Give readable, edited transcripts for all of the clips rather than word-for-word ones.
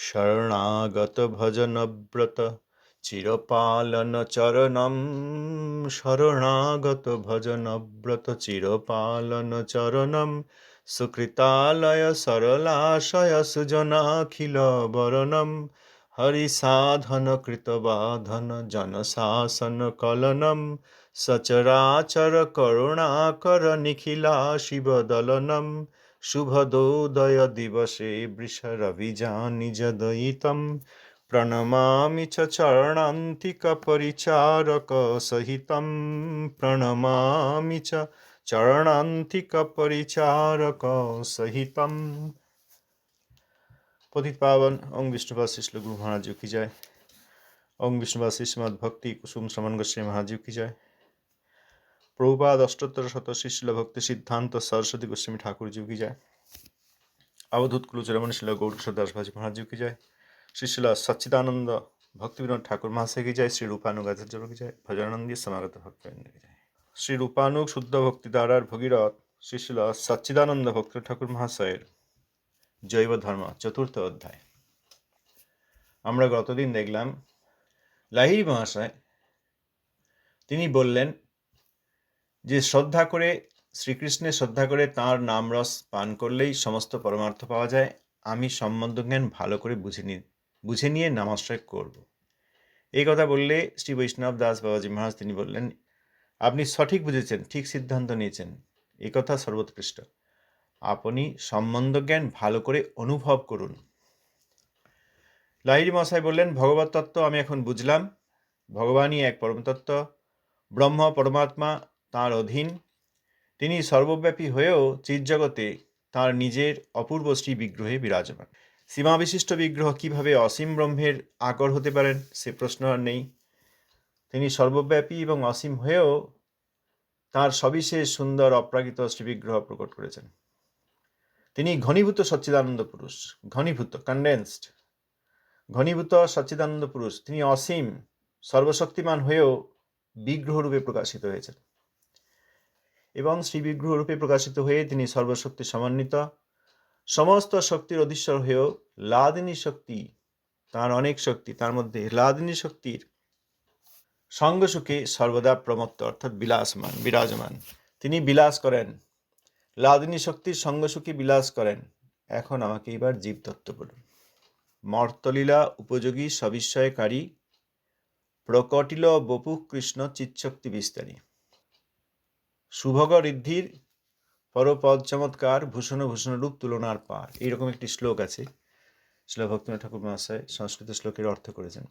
শরণাগত ভজনব্রত চিরপালন চরণম। শরণাগত ভজনব্রত চিরপালন চরণম। সুকৃতালয় সরলাশয় সুজনাখিল বরণম। হরিসাধন কৃতবাধন জনশাসন কলনম। সচরাচর করুণাকর নিখিলা শিবদলনম। শুভদোদয় দিবসে বৃষরবিজানি যদয়িতম। প্রণমামি চ চরণান্তিক পরিচারক সহিতম। প্রণমামি চ চরণান্তিক পরিচারক সহিতম। পতিত পাবন ওং বিষ্ণুপাদ শিশল গুরু মহারাজ কি জয়। ওং বিষ্ণুপাদ শ্রীমদ ভক্তি কুসুম শ্রমণ গোস্বামী মহারাজ কি জয়। প্রভুপাদ অষ্টোত্তর শত শিশল ভক্তি সিদ্ধান্ত সরস্বতী গোস্বামী ঠাকুর जी की जय। अवधूत कुलचरमण शिला गौरकिशोर दास भाजी महाराज जी की जय। श्री शिला सच्चिदानंद भक्ति विनोद ठाकुर महाशय की जय। श्री रूपानुग आचार्य की जय। भजनानंदी समागत भक्तवृंद की जय। श्री रूपानुग शुद्ध भक्ति दारार भगीरथ श्री शिला सच्चिदानंद भक्ति ठाकुर महाशয়ের জৈব ধর্ম চতুর্থ অধ্যায়। আমরা গতদিন দেখলাম লাহিড়ী মহাশয় তিনি বললেন যে শ্রদ্ধা করে শ্রীকৃষ্ণের শ্রদ্ধা করে তাঁর নামরস পান করলেই সমস্ত পরমার্থ পাওয়া যায়। আমি সম্বন্ধ জ্ঞান ভালো করে বুঝে নিয়ে নামাশ্রয় করব। এই কথা বললে শ্রী বৈষ্ণব দাস বাবাজি মহারাজ তিনি বললেন, আপনি সঠিক বুঝেছেন, ঠিক সিদ্ধান্ত নিয়েছেন, এই কথা সর্বোৎকৃষ্ট। আপনি সম্বন্ধ জ্ঞান ভালো করে অনুভব করুন। লাহিড়ী মহাশয় বললেন, ভগবত তত্ত্ব আমি এখন বুঝলাম। ভগবানই এক পরমতত্ত্ব, ব্রহ্ম পরমাত্মা তাঁর অধীন। তিনি সর্বব্যাপী হয়েও চিৎজগতে তাঁর নিজের অপূর্ব শ্রী বিগ্রহে বিরাজমান। সীমা বিশিষ্ট বিগ্রহ কিভাবে অসীম ব্রহ্মের আকর হতে পারেন সে প্রশ্ন আর নেই। তিনি সর্বব্যাপী এবং অসীম হয়েও তাঁর সবিশেষ সুন্দর অপ্রাকৃত শ্রীবিগ্রহ প্রকট করেছেন। তিনি ঘনীভূত সচ্চিদানন্দ পুরুষ, ঘনীভূত কন্ডেন্সড, ঘনীভূত সচ্চিদানন্দ পুরুষ। তিনি অসীম সর্বশক্তিমান হয়েও বিগ্রহরূপে প্রকাশিত হয়েছেন এবং শ্রী বিগ্রহরূপে প্রকাশিত হয়ে তিনি সর্বশক্তি সমন্বিত, সমস্ত শক্তির অধীশ্বর হয়েও লাদিনী শক্তি, তার অনেক শক্তি, তার মধ্যে লাদিনী শক্তির সঙ্গসুখে সর্বদা প্রমত্ত অর্থাৎ বিলাসমান বিরাজমান। তিনি বিলাস করেন, লাদিনী শক্তির সঙ্গসুখে বিলাস করেন। এখন আমাকে এবার জীবতত্ত্ব বলুন। মর্তলীলা উপযোগী সবিস্ময়কারী প্রকটিল বপু কৃষ্ণ চিৎশক্তি বিস্তারী। শুভগ ঋদ্ধির পরপদ চমৎকার ভূষণ ভূষণ রূপ তুলনার পার। এইরকম একটি শ্লোক আছে। শিলা ভক্তিনাথ ঠাকুর মহাশয় সংস্কৃত শ্লোকের অর্থ করেছেন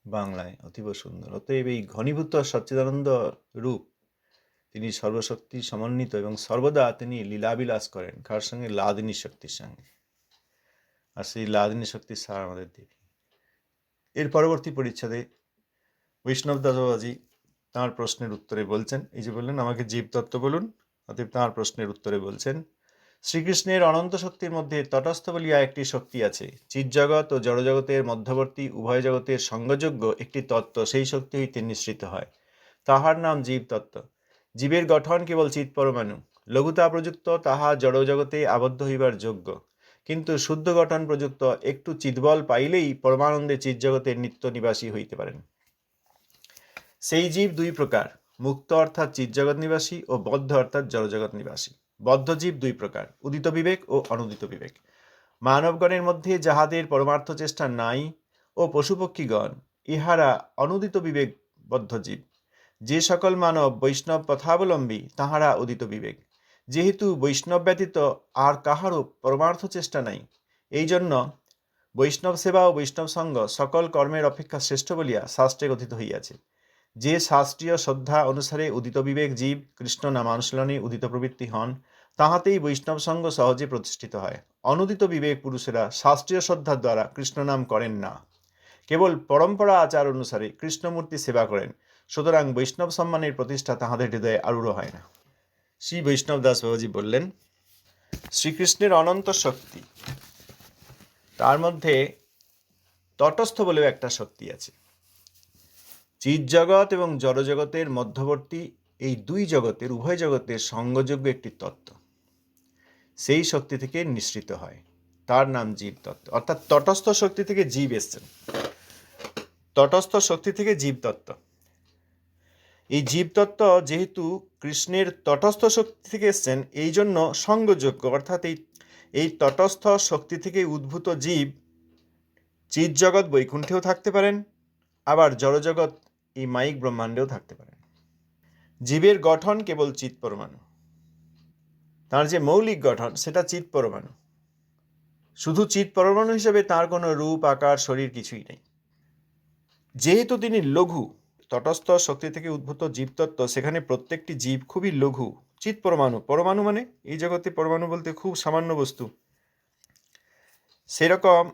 বাংলায়, অতীব সুন্দর। অতএব এই ঘনীভূত সচ্চিদানন্দ রূপ, তিনি সর্বশক্তি সমন্বিত এবং সর্বদা তিনি লীলাবিলাস করেন। কার সঙ্গে? লাদিনী শক্তির সঙ্গে। আর সেই লাদিনী শক্তির সার আমাদের দেবী। এর পরবর্তী পরিচ্ছেদে বৈষ্ণব দাস বাবাজি তাঁর প্রশ্নের উত্তরে বলছেন, এই যে বললেন আমাকে জীবতত্ত্ব বলুন, অতএব তাঁর প্রশ্নের উত্তরে বলছেন, শ্রীকৃষ্ণের অনন্ত শক্তির মধ্যে তটস্থ বলিয়া একটি শক্তি আছে। চিৎজগৎ ও জড়জগতের মধ্যবর্তী উভয় জগতের সঙ্গযোগ্য একটি তত্ত্ব সেই শক্তি হইতে নিঃসৃত হয়। তাহার নাম জীবতত্ত্ব। জীবের গঠন কেবল চিৎ পরমাণু, লঘুতা প্রযুক্ত তাহা জড়জগতে আবদ্ধ হইবার যোগ্য, কিন্তু শুদ্ধ গঠন প্রযুক্ত একটু চিৎবল পাইলেই পরমানন্দে চিৎজগতের নিত্য নিবাসী হইতে পারেন। সেই জীব দুই প্রকার, মুক্ত অর্থাৎ চিৎজগৎ নিবাসী ও বদ্ধ অর্থাৎ জড়জগৎ নিবাসী। বদ্ধ জীব দুই প্রকার, উদিত বিবেক ও অনুদিত বিবেক। মানবগণের মধ্যে যাহাদের পরমার্থ চেষ্টা নাই ও পশুপক্ষীগণ, ইহারা অনুদিত বিবেক বদ্ধ জীব। যে সকল মানব বৈষ্ণব পথাবলম্বী তাহারা উদিত বিবেক। যেহেতু বৈষ্ণব ব্যতীত আর কাহারও পরমার্থ চেষ্টা নাই, এই জন্য বৈষ্ণব সেবা ও বৈষ্ণব সঙ্গ সকল কর্মের অপেক্ষা শ্রেষ্ঠ বলিয়া শাস্ত্রে কথিত হইয়াছে। যে শাস্ত্রীয় শ্রদ্ধা অনুসারে উদিত বিবেক জীব কৃষ্ণ নামানুশীলনে উদিত প্রবৃত্তি হন, তাহাতেই বৈষ্ণব সঙ্গ সহজে প্রতিষ্ঠিত হয়। অনুদিত বিবেক পুরুষেরা শাস্ত্রীয় শ্রদ্ধার দ্বারা কৃষ্ণ নাম করেন না, কেবল পরম্পরা আচার অনুসারে কৃষ্ণমূর্তি সেবা করেন। সুতরাং বৈষ্ণব সম্মানের প্রতিষ্ঠা তাহাদের হৃদয়ে আরূঢ় হয় না। শ্রী বৈষ্ণব দাস বাবাজি বললেন, শ্রীকৃষ্ণের অনন্ত শক্তি, তার মধ্যে তটস্থ বলেও একটা শক্তি আছে। চিৎজগৎ এবং জড়জগতের মধ্যবর্তী এই দুই জগতের উভয় জগতের সঙ্গযোগ্য একটি তত্ত্ব, সেই শক্তি থেকে নিঃসৃত হয়। তার নাম জীবতত্ত্ব। অর্থাৎ তটস্থ শক্তি থেকে জীব এসছেন, তটস্থ শক্তি থেকে জীবতত্ত্ব। এই জীবতত্ত্ব যেহেতু কৃষ্ণের তটস্থ শক্তি থেকে এসছেন, এই জন্য সঙ্গযোগ্য, অর্থাৎ এই তটস্থ শক্তি থেকে উদ্ভূত জীব চিৎজগৎ বৈকুণ্ঠেও থাকতে পারেন, আবার জড়জগৎ এই মায়িক ব্রহ্মাণ্ডেও থাকতে পারেন। জীবের গঠন কেবল চিৎ পরমাণু, তার যে মৌলিক গঠন সেটা চিৎ পরমাণু। শুধু চিৎ পরমাণু হিসেবে তার কোনো রূপ, আকার, শরীর কিছুই নেই। যেহেতু তিনি লঘু, তটস্থ শক্তি থেকে উদ্ভূত জীবতত্ত্ব, সেখানে প্রত্যেকটি জীব খুবই লঘু, চিৎ পরমাণু। পরমাণু মানে এই জগতে পরমাণু বলতে খুব সামান্য বস্তু। সেরকম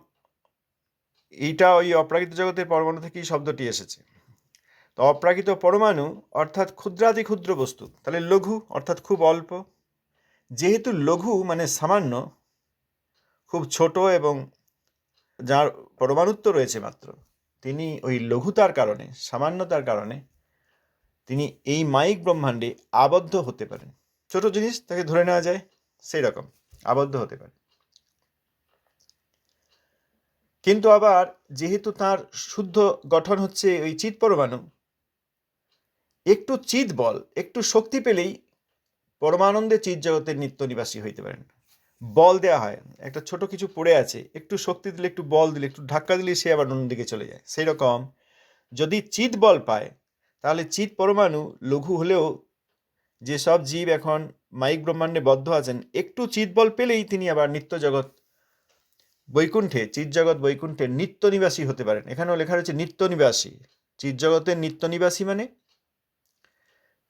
এইটা ওই অপ্রাকৃত জগতের পরমাণু থেকেই শব্দটি এসেছে। তো অপ্রাকৃত পরমাণু অর্থাৎ ক্ষুদ্রাতি ক্ষুদ্র বস্তু, তাহলে লঘু অর্থাৎ খুব অল্প। যেহেতু লঘু মানে সামান্য, খুব ছোট এবং যার পরমাণুত্ব রয়েছে মাত্র, তিনি ওই লঘুতার কারণে, সামান্যতার কারণে তিনি এই মায়িক ব্রহ্মাণ্ডে আবদ্ধ হতে পারেন। ছোট জিনিস তাকে ধরে নেওয়া যায়, সেই রকম আবদ্ধ হতে পারে। কিন্তু আবার যেহেতু তার শুদ্ধ গঠন হচ্ছে ওই চিৎ পরমাণু, একটু চিৎ বল, একটু শক্তি পেলেই পরমানন্দে চিৎ জগতের নিত্য নিবাসী হইতে পারেন। বল দেওয়া হয়, একটা ছোট কিছু পড়ে আছে, একটু শক্তি দিলে, একটু বল দিলে, একটু ধাক্কা দিলে সে আবার অন্য দিকে চলে যায়। সেই রকম যদি চিৎ বল পায়, তাহলে চিৎ পরমাণু লঘু হলেও যেসব জীব এখন মায়িক ব্রহ্মাণ্ডে বদ্ধ আছেন, একটু চিৎ বল পেলেই তিনি আবার নিত্য জগৎ বৈকুণ্ঠে, চিৎ জগৎ বৈকুণ্ঠে নিত্য নিবাসী হতে পারেন। এখানেও লেখা রয়েছে নিত্য নিবাসী। চিৎ জগতের নিত্য নিবাসী মানে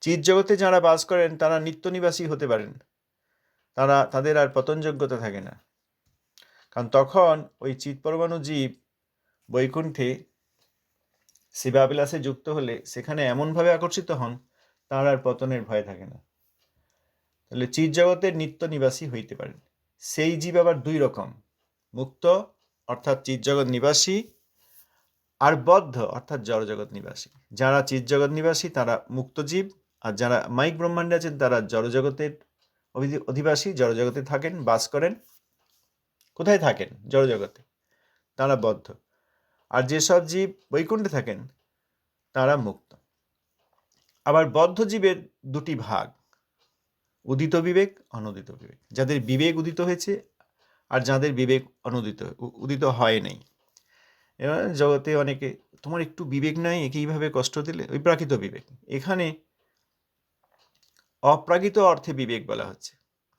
চিৎ জগতে যারা বাস করেন তারা নিত্য নিবাসী হতে পারেন, তাদের আর পতনযোগ্যতা থাকে না। কারণ তখন ওই চিৎ পরমাণু জীব বৈকুণ্ঠে শিবাবিলাসে যুক্ত হলে সেখানে এমনভাবে আকর্ষিত হন, তার আর পতনের ভয় থাকে না। তাহলে চিৎ জগতের নিত্য নিবাসী হইতে পারেন। সেই জীব আবার দুই রকম, মুক্ত অর্থাৎ চিৎ জগৎ নিবাসী, আর বদ্ধ অর্থাৎ জড়জগৎ নিবাসী। যারা চিৎ জগৎ নিবাসী তারা মুক্ত জীব, আর যারা মায়িক ব্রহ্মাণ্ডে আছেন তারা জড়জগতের অধিবাসী, জড়জগতে থাকেন, বাস করেন। কোথায় থাকেন? জড়জগতে। তারা বদ্ধ। আর যেসব জীব বৈকুণ্ঠে থাকেন তারা মুক্ত। আবার বদ্ধ জীবের দুটি ভাগ, উদিত বিবেক, অনুদিত বিবেক। যাদের বিবেক উদিত হয়েছে আর যাদের বিবেক উদিত হয় নাই। এবার জগতে অনেকে, তোমার একটু বিবেক নাই, একইভাবে কষ্ট দিলে, ওই প্রাকৃত বিবেক। এখানে অপ্রাকৃত অর্থে বিবেক বলা হচ্ছে,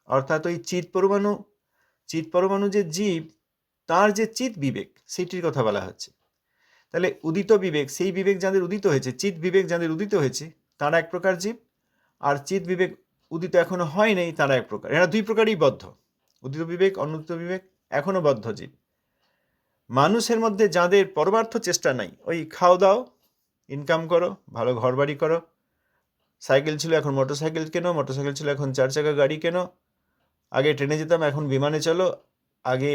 অর্থাৎ ওই চিৎ পরমাণু যে জীব, তার যে চিৎ বিবেক, সেইটির কথা বলা হচ্ছে। তাহলে উদিত বিবেক, সেই বিবেক যাদের উদিত হয়েছে, চিৎ বিবেক যাদের উদিত হয়েছে, তারা এক প্রকার জীব। আর চিৎ বিবেক উদিত এখনো হয় নাই, তারা এক প্রকার। এরা দুই প্রকারই বদ্ধ, উদিত বিবেক, অনুদিত বিবেক, এখনো বদ্ধ জীব। মানুষের মধ্যে যাদের পরমার্থ চেষ্টা নাই, ওই খাও দাও, ইনকাম করো, ভালো ঘর বাড়ি করো, সাইকেল ছিল এখন মোটরসাইকেল কেনো, মোটরসাইকেল ছিল এখন 4 চাকা গাড়ি কেনো, আগে ট্রেনে যেতাম এখন বিমানে চলো, আগে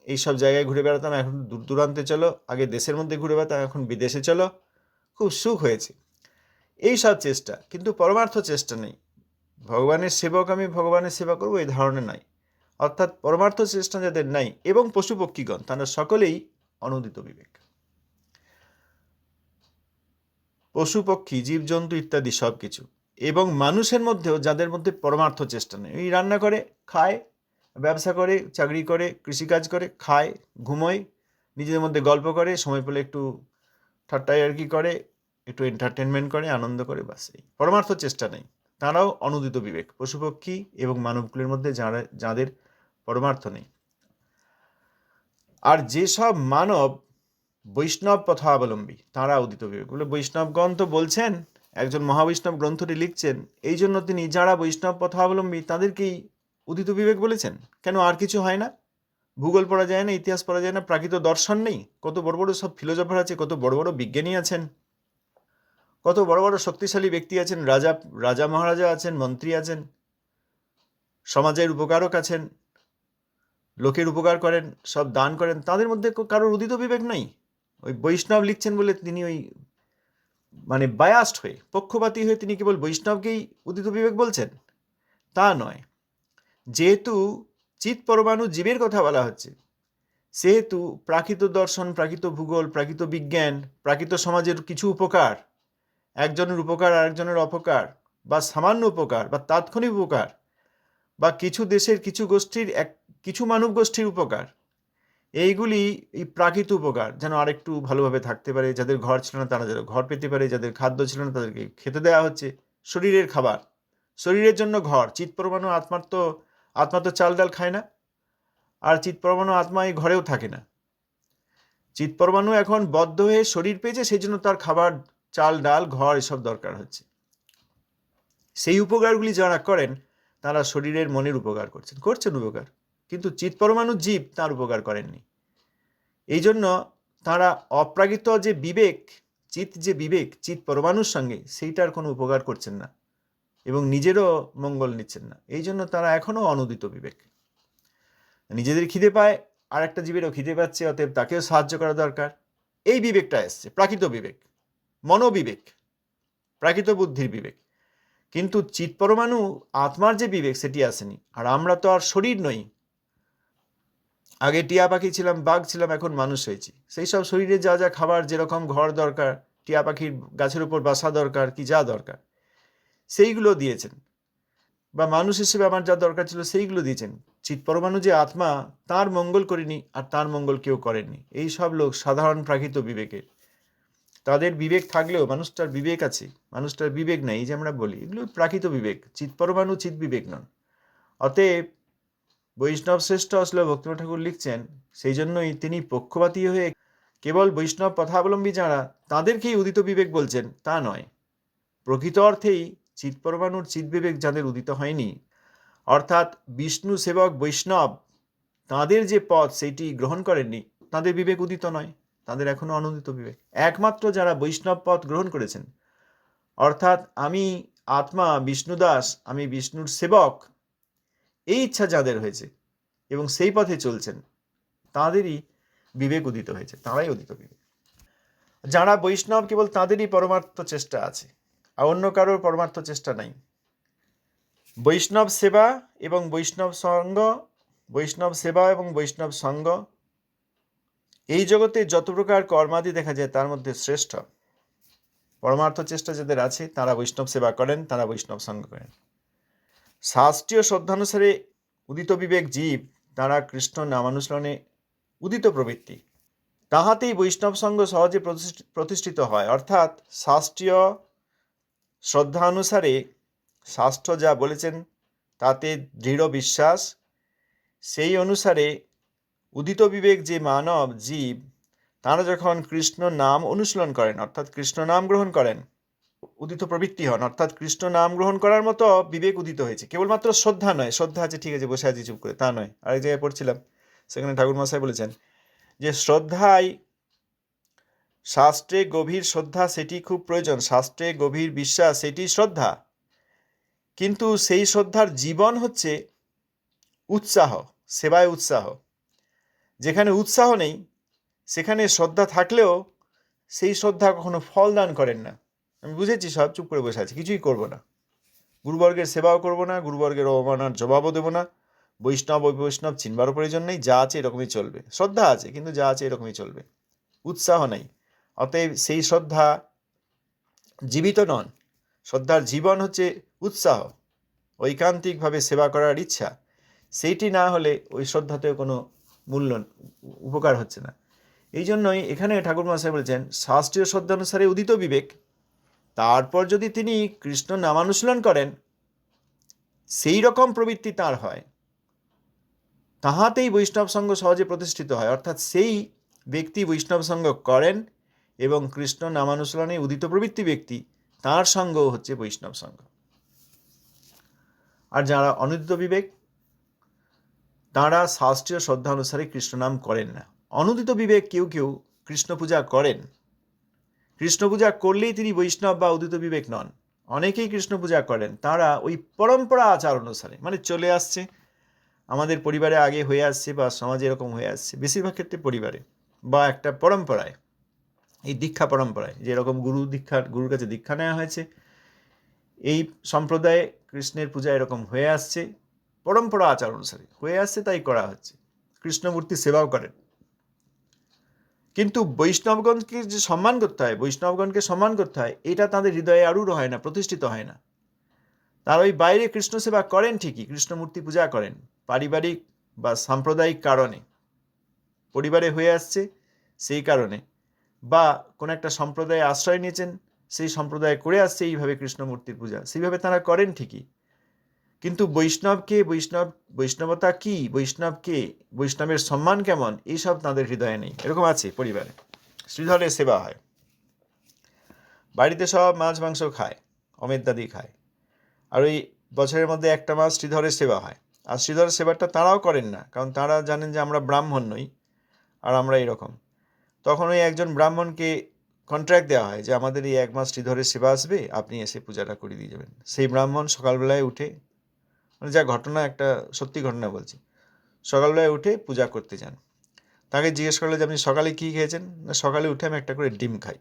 এইসব জায়গায় ঘুরে বেড়াতাম এখন দূর দূরান্তে চলো, আগে দেশের মধ্যে ঘুরে বেড়াতাম এখন বিদেশে চলো, খুব সুখ হয়েছে। এই সব চেষ্টা, কিন্তু পরমার্থ চেষ্টা নেই। ভগবানের সেবক, আমি ভগবানের সেবা করবো, এই ধারণা নাই। অর্থাৎ পরমার্থ চেষ্টা যাদের নাই, এবং পশু পক্ষীগণ, তারা সকলেই অনুদিত বিবেক। পশু পক্ষী, জীবজন্তু ইত্যাদি সব কিছু, এবং মানুষের মধ্যেও যাদের মধ্যে পরমার্থ চেষ্টা নেই, এই রান্না করে খায়, ব্যবসা করে, চাকরি করে, কৃষিকাজ করে, খায়, ঘুমোয়, নিজেদের মধ্যে গল্প করে, সময় পেলে একটু ঠাট্টাই আর কি করে, একটু এন্টারটেনমেন্ট করে, আনন্দ করে, বাস। এই পরমার্থ চেষ্টা নেই, তারাও অনুদিত বিবেক। পশু পক্ষী এবং মানবকুলের মধ্যে যাদের পরমার্থ নেই। আর যেসব মানব বৈষ্ণব পথাবলম্বী, তারা উদিত বিবেক। বলে বৈষ্ণবগণ তো বলছেন, একজন মহাবৈষ্ণব গ্রন্থটি লিখছেন, এই জন্য তিনি যারা বৈষ্ণব পথাবলম্বী তাদেরকেই উদিত বিবেক বলেছেন। কেন আর কিছু হয় না? ভূগোল পড়া যায় না, ইতিহাস পড়া যায় না, প্রাকৃত দর্শন নেই? কত বড় বড় সব ফিলোজফার আছে, কত বড় বড় বিজ্ঞানী আছেন, কত বড় বড় শক্তিশালী ব্যক্তি আছেন, রাজা মহারাজা আছেন, মন্ত্রী আছেন, সমাজের উপকারক আছেন, লোকের উপকার করেন, সব দান করেন, তাদের মধ্যে কারোর উদিত বিবেক নেই? ওই বৈষ্ণব লিখছেন বলে তিনি ওই মানে বায়াস্ট হয়ে, পক্ষপাতী হয়ে তিনি কেবল বৈষ্ণবকেই উদিত বিবেক বলছেন? তা নয়। যেহেতু চিৎ পরমাণু জীবের কথা বলা হচ্ছে, সেহেতু প্রাকৃত দর্শন, প্রাকৃত ভূগোল, প্রাকৃত বিজ্ঞান, প্রাকৃত সমাজের কিছু উপকার, একজনের উপকার আরেকজনের অপকার, বা সামান্য উপকার বা তাৎক্ষণিক উপকার, বা কিছু দেশের কিছু গোষ্ঠীর কিছু মানব গোষ্ঠীর উপকার, এইগুলি এই প্রাকৃত উপকার, যেন আরেকটু ভালোভাবে থাকতে পারে, যাদের ঘর ছিল না তারা যেন ঘর পেতে পারে, যাদের খাদ্য ছিল না তাদেরকে খেতে দেওয়া হচ্ছে, শরীরের খাবার, শরীরের জন্য ঘর। চিৎ পরমাণু আত্মা তো চাল ডাল খায় না, আর চিৎ পরমাণু আত্মা এই ঘরেও থাকে না। চিৎ পরমাণু এখন বদ্ধ হয়ে শরীর পেয়েছে, সেই জন্য তার খাবার, চাল ডাল, ঘর এসব দরকার হচ্ছে। সেই উপকারগুলি যারা করেন তারা শরীরের মনের উপকার করছেন উপকার, কিন্তু চিৎ পরমাণু জীব তার উপকার করেননি। এই জন্য তারা অপ্রাকৃত যে বিবেক, চিৎ পরমাণুর সঙ্গে, সেইটার কোনো উপকার করছেন না এবং নিজেরও মঙ্গল নিচ্ছেন না। এই জন্য তারা এখনও অনুদিত বিবেক। নিজেদের খিদে পায়, আর একটা জীবেরও খিদে পাচ্ছে, অতএব তাকেও সাহায্য করা দরকার। এই বিবেকটা এসছে, প্রাকৃত বিবেক, মনোবিবেক, প্রাকৃত বুদ্ধির বিবেক। কিন্তু চিৎ পরমাণু আত্মার যে বিবেক, সেটি আসেনি। আর আমরা তো আর শরীর নই, আগে টিয়া পাখি ছিলাম, বাঘ ছিলাম, এখন মানুষ হয়েছি। সেই সব শরীরে যা যা খাবার, যেরকম ঘর দরকার, টিয়া পাখির গাছের উপর বাসা দরকার, কি যা দরকার সেইগুলো দিয়েছেন, বা মানুষ হিসেবে আমার যা দরকার ছিল সেইগুলো দিয়েছেন। চিৎ পরমাণু যে আত্মা, তার মঙ্গল করেনি, আর তার মঙ্গল কেউ করেননি। এই সব লোক সাধারণ প্রাকৃত বিবেকের, তাদের বিবেক থাকলেও মানুষটার বিবেক আছে, মানুষটার বিবেক নাই, এই যে আমরা বলি, এগুলো প্রাকৃত বিবেক। চিৎ পরমাণু চিৎ বিবেক নন। অতএব বৈষ্ণব শ্রেষ্ঠ আসলে ভক্তিনাথ ঠাকুর লিখছেন, সেই জন্যই তিনি পক্ষপাতী হয়ে কেবল বৈষ্ণব পথাবলম্বী যারা, তাদেরকেই উদিত বিবেক বলছেন, তা নয়। প্রকৃত অর্থেই চিৎ পরমাণুর চিৎ বিবেক যাদের উদিত হয়নি, অর্থাৎ বিষ্ণু সেবক বৈষ্ণব, তাদের যে পথ সেইটি গ্রহণ করেননি, তাদের বিবেক উদিত নয়, তাদের এখনো অনুদিত বিবেক। একমাত্র যারা বৈষ্ণব পথ গ্রহণ করেছেন, অর্থাৎ আমি আত্মা বিষ্ণুদাস, আমি বিষ্ণুর সেবক, এই ইচ্ছা যাদের হয়েছে এবং সেই পথে চলছেন, তাঁদেরই বিবেক উদিত হয়েছে, তাঁরাই উদিত বিবেক। যারা বৈষ্ণব, কেবল তাঁদেরই পরমার্থ চেষ্টা আছে, আর অন্য কারোর পরমার্থ চেষ্টা নাই। বৈষ্ণব সেবা এবং বৈষ্ণব সঙ্গ, এই জগতে যত প্রকার কর্মাদি দেখা যায়, তার মধ্যে শ্রেষ্ঠ পরমার্থ চেষ্টা যাদের আছে, তারা বৈষ্ণব সেবা করেন, তারা বৈষ্ণব সঙ্গ করেন। শাস্ত্রীয় শ্রদ্ধানুসারে উদিত বিবেক জীব, তারা কৃষ্ণ নামানুসরণে উদিত প্রবৃত্তি, তাহাতেই বৈষ্ণব সঙ্গ সহজে প্রতিষ্ঠিত হয়। অর্থাৎ শাস্ত্রীয় শ্রদ্ধা অনুসারে শাস্ত্র যা বলেছেন তাতে দৃঢ় বিশ্বাস, সেই অনুসারে উদিত বিবেক যে মানব জীব, তারা যখন কৃষ্ণ নাম অনুশীলন করেন, অর্থাৎ কৃষ্ণ নাম গ্রহণ করেন, উদিত প্রবৃত্তি হন। অর্থাৎ কৃষ্ণ নাম গ্রহণ করার মতো বিবেক উদিত হয়েছে। কেবলমাত্র শ্রদ্ধা নয়, শ্রদ্ধা আছে ঠিক আছে, বসে আছি চুপ করে, তা নয়। আরেক জায়গায় পড়ছিলাম, সেখানে ঠাকুর মশাই বলেছেন যে শ্রদ্ধায়, শাস্ত্রে গভীর শ্রদ্ধা সেটি খুব প্রয়োজন, শাস্ত্রে গভীর বিশ্বাস সেটি শ্রদ্ধা, কিন্তু সেই শ্রদ্ধার জীবন হচ্ছে উৎসাহ, সেবায় উৎসাহ। যেখানে উৎসাহ নেই, সেখানে শ্রদ্ধা থাকলেও সেই শ্রদ্ধা কখনো ফল দান করেন না। আমি বুঝেছি সব, চুপ করে বসে আছি, কিছুই করব না, গুরুবর্গের সেবাও করব না, গুরুবর্গের অবমাননার জবাবও দেবো না, বৈষ্ণব চিনবারও প্রয়োজন নেই, যা আছে এরকমই চলবে। শ্রদ্ধা আছে, কিন্তু যা আছে এরকমই চলবে, উৎসাহ নেই। অতএব সেই শ্রদ্ধা জীবিত নন। শ্রদ্ধার জীবন হচ্ছে উৎসাহ, ঐকান্তিকভাবে সেবা করার ইচ্ছা। সেইটি না হলে ওই শ্রদ্ধাতেও কোনো মূল্য, উপকার হচ্ছে না। এই জন্যই এখানে ঠাকুর মহাশয় বলেছেন, শাস্ত্রীয় শ্রদ্ধানুসারে উদিত বিবেক, তারপর যদি তিনি কৃষ্ণ নামানুশীলন করেন, সেই রকম প্রবৃত্তি তার হয়, তাহাতেই বৈষ্ণব সঙ্গ সহজে প্রতিষ্ঠিত হয়। অর্থাৎ সেই ব্যক্তি বৈষ্ণব সঙ্গ করেন এবং কৃষ্ণ নামানুশীলনে উদিত প্রবৃত্তি ব্যক্তি, তার সঙ্গও হচ্ছে বৈষ্ণব সঙ্গ। আর যারা অনুদিত বিবেক, তাঁরা শাস্ত্রীয় শ্রদ্ধা অনুসারে কৃষ্ণ নাম করেন না। অনুদিত বিবেক কেউ কেউ কৃষ্ণ পূজা করেন, কৃষ্ণ পূজা করলেই তিনি বৈষ্ণব বা উদিত বিবেক নন। অনেকেই কৃষ্ণ পূজা করেন, তারা ওই পরম্পরা আচার অনুসারে, মানে চলে আসছে, আমাদের পরিবারে আগে হয়ে আসছে বা সমাজে এরকম হয়ে আসছে, বেশিরভাগ ক্ষেত্রে পরিবারে বা একটা পরম্পরায়, এই দীক্ষা পরম্পরায়, যেরকম গুরুর কাছে দীক্ষা নেওয়া হয়েছে, এই সম্প্রদায়ে কৃষ্ণের পূজা এরকম হয়ে আসছে, পরম্পরা আচার অনুসারে হয়ে আসছে, তাই করা হচ্ছে। কৃষ্ণমূর্তি সেবাও করেন, কিন্তু বৈষ্ণবগণকে যে সম্মান করতে হয়, বৈষ্ণবগণকে সম্মান করতে হয়, এটা তাদের হৃদয়ে আরূঢ় হয় না, প্রতিষ্ঠিত হয় না। তারা ওই বাইরে কৃষ্ণ সেবা করেন ঠিকই, কৃষ্ণমূর্তি পূজা করেন, পারিবারিক বা সাম্প্রদায়িক কারণে, পরিবারে হয়ে আসছে সেই কারণে, বা কোনো একটা সম্প্রদায়ে আশ্রয় নিয়েছেন, সেই সম্প্রদায়ে করে আসছে এইভাবে কৃষ্ণমূর্তির পূজা, সেইভাবে তারা করেন ঠিকই। কিন্তু বৈষ্ণবতা কি, বৈষ্ণবের সম্মান কেমন, এইসব তাদের হৃদয়ে নেই। এরকম আছে পরিবারে। শ্রীধরের সেবা হয়, বাড়িতে সব মাছ মাংস খায়, অমেদাদি খায়, আর ওই বছরের মধ্যে একটা মাস শ্রীধরের সেবা হয়। আর শ্রীধরের সেবাটা তারাও করেন না, কারণ তারা জানেন যে আমরা ব্রাহ্মণ নই, আর আমরা এরকম। তখন ওই একজন ব্রাহ্মণকে কন্ট্রাক্ট দেওয়া হয় যে আমাদের এই এক মাস শ্রীধরের সেবা আসবে, আপনি এসে পূজাটা করে দিয়ে যাবেন। সেই ব্রাহ্মণ সকালবেলায় উঠে, মানে যা ঘটনা, একটা সত্যি ঘটনা বলছি, সকালবেলায় উঠে পূজা করতে যান। তাকে জিজ্ঞেস করলে যে আপনি সকালে কী খেয়েছেন? না, সকালে উঠে আমি একটা করে ডিম খাই।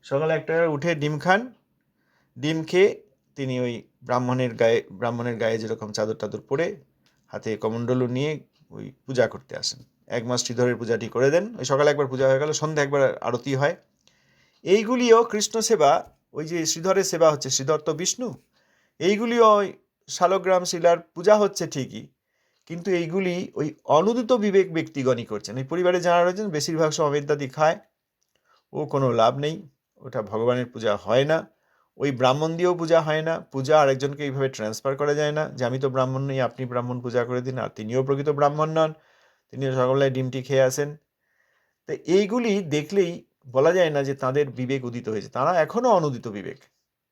সকালে একটা উঠে ডিম খান, ডিম খেয়ে তিনি ওই ব্রাহ্মণের গায়ে যেরকম চাদর টাদর পরে, হাতে কমণ্ডলু নিয়ে ওই পূজা করতে আসেন। এক মাস শ্রীধরের পূজাটি করে দেন। ওই সকালে একবার পূজা হয়ে গেল, সন্ধ্যা একবার আরতি হয়। এইগুলিও কৃষ্ণ সেবা। ওই যে শ্রীধরের সেবা হচ্ছে, শ্রীধর তো বিষ্ণু, এইগুলিও ওই শালগ্রাম শিলার পূজা হচ্ছে ঠিকই, কিন্তু এইগুলি ওই অনুদিত বিবেক ব্যক্তিগণই করছেন। এই পরিবারে যারা রয়েছেন বেশিরভাগ সব অমেদাদি খায়, ও কোনো লাভ নেই, ওটা ভগবানের পূজা হয় না। ওই ব্রাহ্মণ দিয়েও পূজা হয় না, পূজা আরেকজনকে এইভাবে ট্রান্সফার করা যায় না যে আমি তো ব্রাহ্মণ নই, আপনি ব্রাহ্মণ পূজা করে দিন, আর তিনিও প্রকৃত ব্রাহ্মণ নন, তিনিও সকালবেলায় ডিমটি খেয়ে আসেন। তো এইগুলি দেখলেই বলা যায় না যে তাদের বিবেক উদিত হয়েছে, তারা এখনও অনুদিত বিবেক,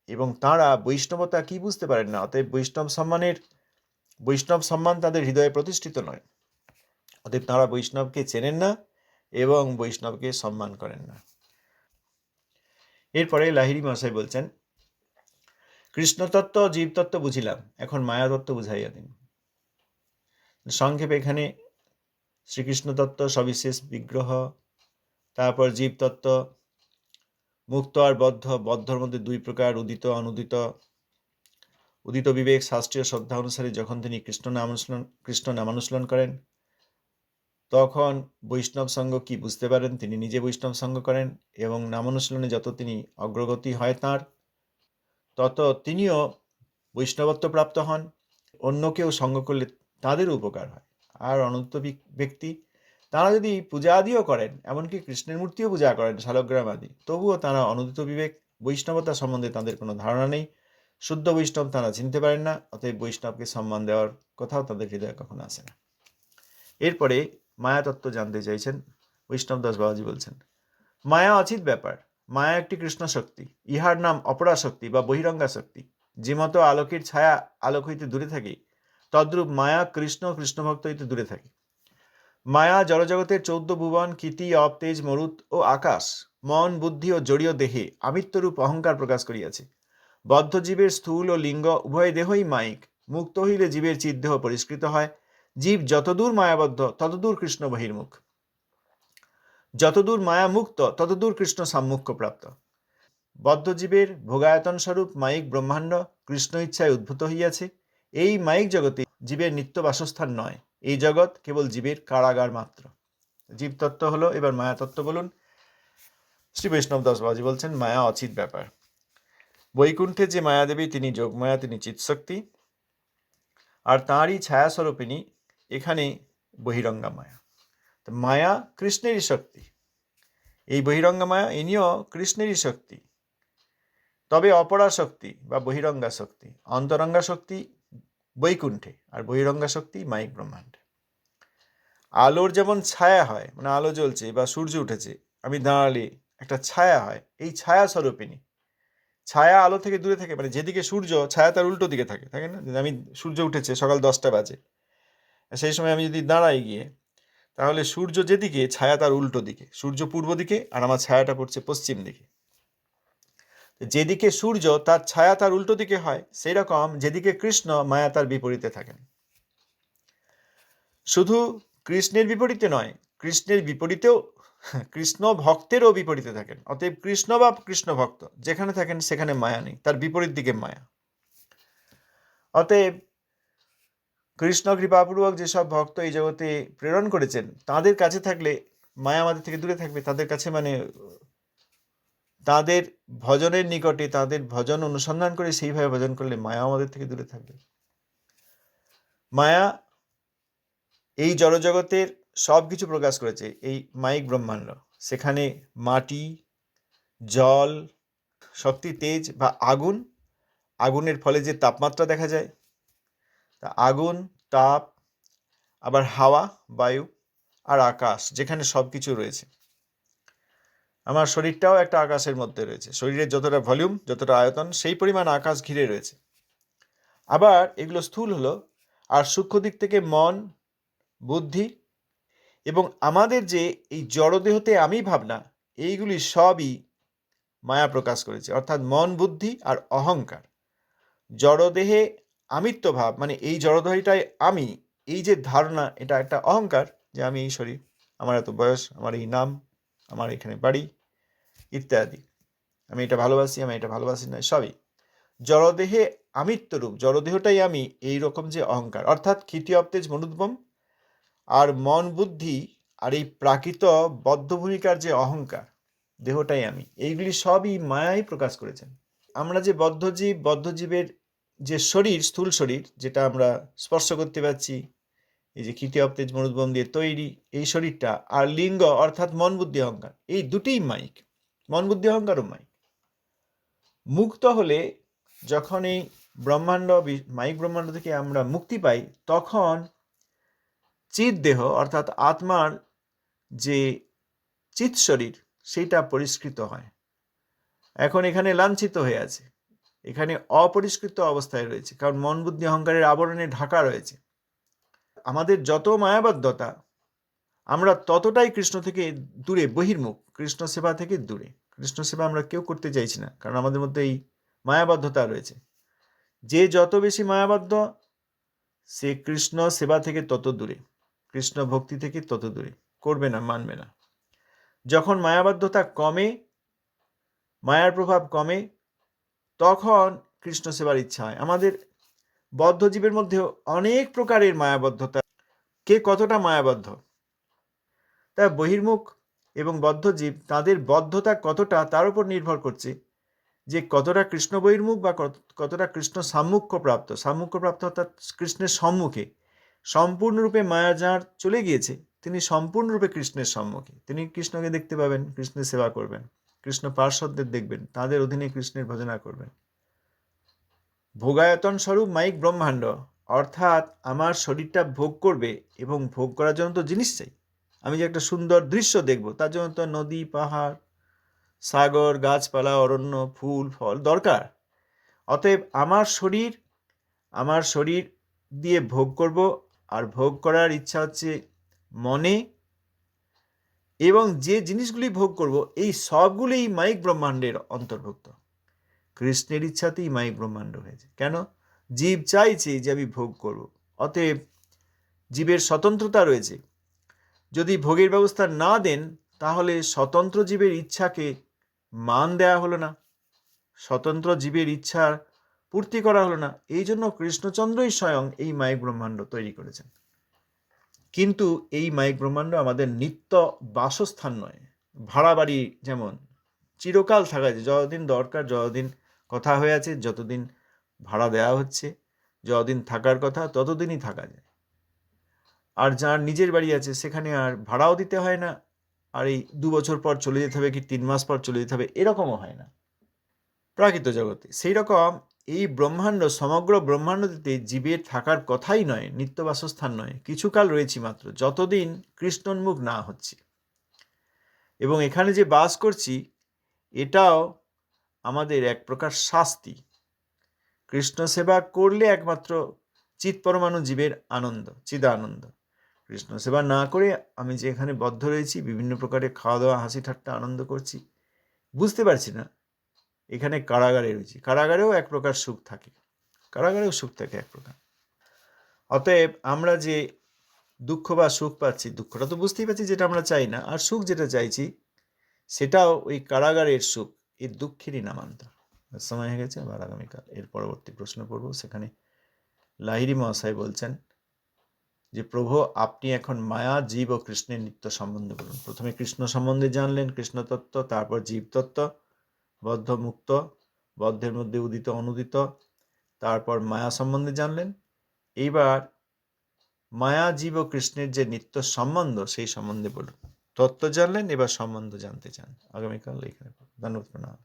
এবং তারা বৈষ্ণবতা কি বুঝতে পারেন না। অতএব বৈষ্ণব সম্মান তাদের হৃদয়ে প্রতিষ্ঠিত নয়। অতএব তারা বৈষ্ণবকে চেনেন না এবং বৈষ্ণবকে সম্মান করেন না। এরপরে লাহিড়ী মশাই বলছেন, কৃষ্ণতত্ত্ব জীবতত্ত্ব বুঝিলাম, এখন মায়াতত্ত্ব বুঝাইয়া দিন। সংক্ষেপে এখানে শ্রীকৃষ্ণ তত্ত্ব, সবিশেষ বিগ্রহ, তারপর জীবতত্ত্ব, মুক্ত আর বদ্ধর মধ্যে দুই প্রকার, উদিত অনুদিত। উদিত বিবেক শাস্ত্রীয় শ্রদ্ধা অনুসারে যখন তিনি কৃষ্ণ নামানুশীলন করেন, তখন বৈষ্ণব সঙ্গ কি বুঝতে পারেন, তিনি নিজে বৈষ্ণব সঙ্গ করেন, এবং নামানুশীলনে যত তিনি অগ্রগতি হয় তাঁর, তত তিনিও বৈষ্ণবত্ব প্রাপ্ত হন। অন্যকেও সঙ্গ করলে তাদেরও উপকার হয়। আর অনন্ত ব্যক্তি, তারা যদি পূজা আদিও করেন, এমনকি কৃষ্ণের মূর্তিও পূজা করেন, শালগ্রাম আদি, তবুও তারা অনুদিত বিবেক, বৈষ্ণবতা সম্বন্ধে তাদের কোনো ধারণা নেই, শুদ্ধ বৈষ্ণব তারা চিনতে পারেন না। অতএব বৈষ্ণবকে সম্মান দেওয়ার কথাও তাদের হৃদয়ে কখনো আসে না। এরপরে মায়াতত্ত্ব জানতে চাইছেন বৈষ্ণব দাস বাবাজি। বলছেন, মায়া অচিত ব্যাপার, মায়া একটি কৃষ্ণ শক্তি, ইহার নাম অপরা শক্তি বা বহিরঙ্গা শক্তি। যে মতো আলোকের ছায়া আলোক হইতে দূরে থাকে, তদ্রূপ মায়া কৃষ্ণভক্ত হইতে দূরে থাকে। মায়া জড়জগতের 14 ভুবন, কীর্তি, অপ, তেজ, মরুত ও আকাশ, মন, বুদ্ধি ও জড়ীয় দেহে আমিত্বরূপ অহংকার প্রকাশ করিয়াছে। বদ্ধ জীবের স্থূল ও লিঙ্গ উভয় দেহই মায়িক। মুক্ত হইলে জীবের চিদ্দেহ পরিষ্কৃত হয়। জীব যতদূর মায়াবদ্ধ ততদূর কৃষ্ণ বহির্মুখ, যতদূর মায়া মুক্ত ততদূর কৃষ্ণ সাম্মুখ্য প্রাপ্ত। বদ্ধজীবের ভোগায়তন স্বরূপ মায়িক ব্রহ্মাণ্ড কৃষ্ণ ইচ্ছায় উদ্ভূত হইয়াছে। এই মায়িক জগতে জীবের নিত্য বাসস্থান নয়, এই জগৎ কেবল জীবের কারাগার মাত্র। জীবতত্ত্ব হলো, এবার মায়াতত্ত্ব বলুন। শ্রী বৈষ্ণব দাস বাবাজি বলছেন, মায়া অচিত ব্যাপার। বৈকুণ্ঠে যে মায়াদেবী, তিনি যোগমায়া, তিনি চিৎশক্তি, আর তাঁরই ছায়াস্বরূপিনী এখানে বহিরঙ্গা মায়া। তো মায়া কৃষ্ণেরই শক্তি, এই বহিরঙ্গা মায়া ইনিও কৃষ্ণেরই শক্তি। তবে অপরা শক্তি বা বহিরঙ্গা শক্তি, অন্তরঙ্গা শক্তি বৈকুণ্ঠে, আর বহিরঙ্গা শক্তি মায়িক ব্রহ্মাণ্ডে। আলোর যেমন ছায়া হয়, মানে আলো জ্বলছে বা সূর্য উঠেছে, আমি দাঁড়ালে একটা ছায়া হয়, এই ছায়া স্বরূপিনী। ছায়া আলো থেকে দূরে থাকে, মানে যেদিকে সূর্য, ছায়া তার উল্টো দিকে থাকে, থাকে না? আমি সূর্য উঠেছে সকাল 10টা বাজে, সেই সময় আমি যদি দাঁড়াই গিয়ে, তাহলে সূর্য যেদিকে, ছায়া তার উল্টো দিকে, সূর্য পূর্ব দিকে আর আমার ছায়াটা পড়ছে পশ্চিম দিকে। যেদিকে সূর্য, তার ছায়া তার উল্টো দিকে হয়, সেই রকম যেদিকে কৃষ্ণ, মায়া তার বিপরীতে থাকেন। শুধু কৃষ্ণের বিপরীতে নয়, কৃষ্ণের বিপরীতেও কৃষ্ণ ভক্তেরও বিপরীতে থাকেন। অতএব কৃষ্ণ বা কৃষ্ণ ভক্ত যেখানে থাকেন সেখানে মায়া নেই, তার বিপরীত দিকে মায়া। অতএব কৃষ্ণ কৃপাপূর্বক যেসব ভক্ত এই জগতে প্রেরণ করেছেন তাদের কাছে থাকলে মায়া আমাদের থেকে দূরে থাকবে। তাদের কাছে মানে তাদের ভজনের নিকটে, তাদের ভজন অনুসন্ধান করে সেইভাবে ভজন করলে মায়া আমাদের থেকে দূরে থাকবে। মায়া এই জড়জগতের সব কিছু প্রকাশ করেছে, এই মাইক ব্রহ্মাণ্ড। সেখানে মাটি, জল, শক্তি, তেজ বা আগুন, আগুনের ফলে যে তাপমাত্রা দেখা যায়, তা আগুন, তাপ, আবার হাওয়া, বায়ু আর আকাশ, যেখানে সব কিছু রয়েছে। আমার শরীরটাও একটা আকাশের মধ্যে রয়েছে। শরীরের যতটা ভলিউম, যতটা আয়তন, সেই পরিমাণ আকাশ ঘিরে রয়েছে। আবার এগুলো স্থূল হলো, আর সূক্ষ্ম দিক থেকে মন, বুদ্ধি এবং আমাদের যে এই জড়দেহতে আমি ভাবনা, এইগুলি সবই মায়া প্রকাশ করেছে। অর্থাৎ মন, বুদ্ধি আর অহংকার। জড়দেহে আমিত্ব ভাব, মানে এই জড়দেহটাই আমি, এই যে ধারণা, এটা একটা অহংকার যে আমি এই শরীর, আমার এত বয়স, আমার এই নাম, আমার এখানে বাড়ি ইত্যাদি, আমি এটা ভালোবাসি, আমি এটা ভালোবাসি না, সবই জড়দেহে আমিত্বরূপ। জড়দেহটাই আমি, এই রকম যে অহংকার, অর্থাৎ ক্ষিতি অবতেজ মনুদ্বম আর মন, বুদ্ধি আর এই প্রাকৃত বদ্ধভূমিকার যে অহংকার, দেহটাই আমি, এইগুলি সবই মায়াই প্রকাশ করেছেন। আমরা যে বদ্ধজীব, বদ্ধজীবের যে শরীর, স্থূল শরীর, যেটা আমরা স্পর্শ করতে পারছি, এই যে ক্ষিতি অবতেজ মনুদ্বম দিয়ে তৈরি এই শরীরটা, আর লিঙ্গ অর্থাৎ মন, বুদ্ধি, অহংকার, এই দুটিই মাইক। মন, বুদ্ধি, অহংকারও মাইক। মুক্ত হলে, যখন এই ব্রহ্মাণ্ড, মাইক ব্রহ্মাণ্ড থেকে আমরা মুক্তি পাই, তখন চিৎ দেহ অর্থাৎ আত্মার যে চিৎ শরীর, সেইটা পরিষ্কৃত হয়। এখন এখানে লাঞ্ছিত হয়ে আছে, এখানে অপরিষ্কৃত অবস্থায় রয়েছে, কারণ মন, বুদ্ধি, অহংকারের আবরণে ঢাকা রয়েছে। আমাদের যত মায়াবদ্ধতা, আমরা ততটাই কৃষ্ণ থেকে দূরে, বহির্মুখ, কৃষ্ণ সেবা থেকে দূরে। কৃষ্ণ সেবা আমরা কেউ করতে চাইছি না, কারণ আমাদের মধ্যে এই মায়াবদ্ধতা রয়েছে। যে যত বেশি মায়াবদ্ধ, সে কৃষ্ণ সেবা থেকে তত দূরে, কৃষ্ণ ভক্তি থেকে তত দূরে, করবে না, মানবে না। যখন মায়াবদ্ধতা কমে, মায়ার প্রভাব কমে, তখন কৃষ্ণ সেবার ইচ্ছা হয়। আমাদের বদ্ধজীবের মধ্যেও অনেক প্রকারের মায়াবদ্ধতা। কে কতটা মায়াবদ্ধ, তা বহির্মুখ এবং বদ্ধজীব, তাদের বদ্ধতা কতটা, তার উপর নির্ভর করছে যে কতটা কৃষ্ণ বহির্মুখ বা কতটা কৃষ্ণ সাম্মুখ্যপ্রাপ্ত। সাম্মুখ্যপ্রাপ্ত অর্থাৎ কৃষ্ণের সম্মুখে সম্পূর্ণরূপে মায়া যার চলে গিয়েছে, তিনি সম্পূর্ণরূপে কৃষ্ণের সম্মুখে, তিনি কৃষ্ণকে দেখতে পাবেন, কৃষ্ণের সেবা করবেন, কৃষ্ণ পার্শ্বদের দেখবেন, তাদের অধীনে কৃষ্ণের ভজনা করবেন। ভোগায়তন স্বরূপ মাইক ব্রহ্মাণ্ড, অর্থাৎ আমার শরীরটা ভোগ করবে, এবং ভোগ করার জন্য তো জিনিস চাই। আমি যে একটা সুন্দর দৃশ্য দেখব, তার জন্য তো নদী, পাহাড়, সাগর, গাছপালা, অরণ্য, ফুল, ফল দরকার। অতএব আমার শরীর দিয়ে ভোগ করব, আর ভোগ করার ইচ্ছা হচ্ছে মনে, এবং যে জিনিসগুলি ভোগ করব, এই সবগুলোই মাইক ব্রহ্মাণ্ডের অন্তর্ভুক্ত। কৃষ্ণের ইচ্ছাতেই মাইক ব্রহ্মাণ্ড হয়েছে। কেন? জীব চাইছে যে আমি ভোগ করব, অতএব জীবের স্বতন্ত্রতা রয়েছে। যদি ভোগের ব্যবস্থা না দেন, তাহলে স্বতন্ত্র জীবের ইচ্ছাকে মান দেয়া হলো না, স্বতন্ত্র জীবের ইচ্ছার পূর্তি করা হলো না। এই জন্য কৃষ্ণচন্দ্রই স্বয়ং এই মাইক ব্রহ্মাণ্ড তৈরি করেছেন। কিন্তু এই মাইক ব্রহ্মাণ্ড আমাদের নিত্য বাসস্থান নয়। ভাড়া বাড়ি যেমন চিরকাল থাকা যায়, যতদিন দরকার, যতদিন কথা হয়ে আছে, যতদিন ভাড়া দেওয়া হচ্ছে, যতদিন থাকার কথা, ততদিনই থাকা যায়। আর যার নিজের বাড়ি আছে, সেখানে আর ভাড়াও দিতে হয় না, আর এই 2 বছর পর চলে যেতে হবে কি 3 মাস পর চলে যেতে হবে, এরকমও হয় না প্রাকৃত জগতে। সেই রকম এই ব্রহ্মাণ্ড, সমগ্র ব্রহ্মাণ্ডটিতে জীবের থাকার কথাই নয়, নিত্য বাসস্থান নয়, কিছুকাল রয়েছি মাত্র, যতদিন কৃষ্ণোন্মুখ না হচ্ছে। এবং এখানে যে বাস করছি, এটাও আমাদের এক প্রকার শাস্তি। কৃষ্ণ সেবা করলে একমাত্র চিৎ পরমাণু জীবের আনন্দ, চিদানন্দ। কৃষ্ণ সেবা না করে আমি যে এখানে বদ্ধ রয়েছি, বিভিন্ন প্রকারে খাওয়া দাওয়া, হাসি ঠাট্টা, আনন্দ করছি, বুঝতে পারছি না এখানে কারাগারে রয়েছি। কারাগারেও এক প্রকার সুখ থাকে, কারাগারেও সুখ থাকে এক প্রকার। অতএব আমরা যে দুঃখ বা সুখ পাচ্ছি, দুঃখটা তো বুঝতেই পারছি যেটা আমরা চাই না, আর সুখ যেটা চাইছি সেটাও ওই কারাগারের সুখ, এর দুঃখেরই নামান্তর। সময় হয়ে গেছে, আবার আগামীকাল এর পরবর্তী প্রশ্ন পড়ব। সেখানে লাহিড়ী মহাশয় বলছেন, যে প্রভু আপনি এখন মায়া, জীব ও কৃষ্ণের নিত্য সম্বন্ধে বলুন। প্রথমে কৃষ্ণ সম্বন্ধে জানলেন, কৃষ্ণ তত্ত্ব, তারপর জীব তত্ত্ব, বদ্ধ মুক্ত, বদ্ধের মধ্যে উদিত অনুদিত, তারপর মায়া সম্বন্ধে জানলেন। এইবার মায়া, জীব ও কৃষ্ণের যে নিত্য সম্বন্ধ সেই সম্বন্ধে বলুন। তত্ত্ব জানলেন, এবার সম্বন্ধ জানতে চান। আগামীকাল এখানে ধন্যবাদ, প্রণাম।